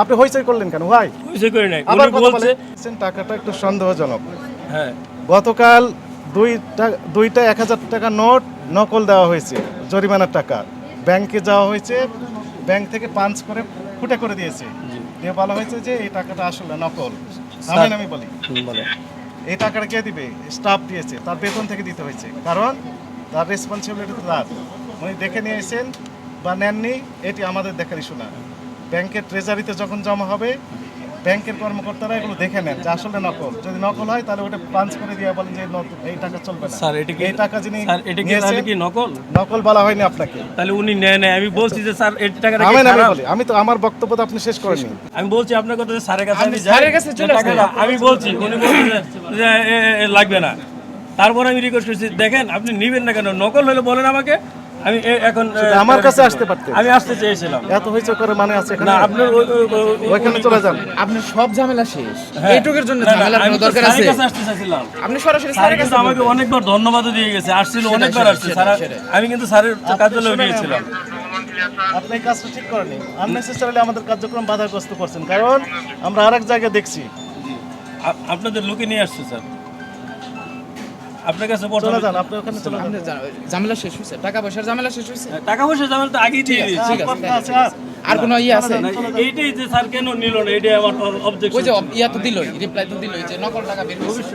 আপনি হইচই করলেন কেন ভাই? বুঝে করি নাই আবার উনি কথা বলছে বলছেন টাকাটা একটু সন্দেহজনক। হ্যাঁ গতকাল দুইটা 1000 টাকা নোট নকল দেওয়া হয়েছে, জরিমানার টাকা। ব্যাংকে যাওয়া হয়েছে, ব্যাংক থেকে পাঞ্চ করে ফুটে করে দিয়েছে, দিয়ে বলা হয়েছে যে এই টাকাটা আসলে নকল। আমি বলি, বলে এই টাকাটা কে দিবে? স্টাফ দিয়েছে, তার বেতন থেকে দিতে হয়েছে, কারণ তার রেসপন্সিবিলিটি তার। উনি দেখে নিয়ে এসেছেন বা নেননি, এটি আমাদের দেখার ইস্যু না। ব্যাংকের ট্রেজারিতে যখন জমা হবে, ব্যাংকের কর্মকর্তারা এগুলো দেখে নেন যে আসলে নকল। যদি নকল হয় তাহলে ওটা পাঞ্চ করে দিয়ে বলেন যে এই টাকা চলবে না। স্যার এটা কি এই টাকা যিনি স্যার এটা কি তাহলে নিয়েছেন, কি নকল? নকল বলা হয়নি আপনাকে। তাহলে উনি নেয় নাই, আমি বলছি যে স্যার এই টাকাটা কি আমি খারাপ? বলি, আমি তো আমার বক্তব্য তো আপনি শেষ করেননি। আমি বলছি আপনার কথা যে স্যারের কাছে আমি যাই, স্যারের কাছে চলে যে আসবে। টাকাটা আমি বলছি, উনি বলছে যে লাগবে না। তারপর আমি রিকোয়েস্ট করছি, দেখেন আপনি নিবেন না কেন, নকল হলে বলেন আমাকে, আমি এখন আমার কাছে আসতে পারতেন। আমি আসতে চেয়েছিলাম এত হইচে করে মানে আছে এখানে? না আপনার ওইখানে চলে যান। আপনার সব ঝামেলা শেষ, হ্যাঁ। এইটুকের জন্য না, না, ঝামেলার আমি কোনো তো দরকার স্যারের আছে? কাছে আসতে চাইছিলাম। আপনি সরাসরি স্যার স্যারের কাছে কিন্তু আমাকে অনেকবার ধন্যবাদও দিয়ে গেছে, আসছিল অনেকবার আসছে স্যার। আমি কিন্তু স্যারের কার্যালয়ে গিয়েছিলাম। আপনি এই কাজটা ঠিক করেনি, আননেসেসারিলি আমাদের কার্যক্রম বাধাগ্রস্ত করছেন, কারণ আমরা আরেক জায়গায় দেখছি। আপনাদের লোকে নিয়ে আসছে স্যার, আপনার কাছে চলে পড়ানো যান, আপনি ওখানে চলে যান। আপনি ঝামেলা শেষ হয়েছে, টাকা পয়সার ঝামেলা শেষ হয়েছে। টাকা পয়সা জামেল তো আগেই দিয়ে দিয়েছি। ঠিক আছে, কথা আছে আর? আর কোনো ইয়ে আছে? না, এইটাই যে স্যার কেন নিল না, এটাই আমার ওই অবজেকশন। যে ইয়া তো দিলই, রিপ্লাই তো দিলই যে নকল টাকা বের হয়েছে।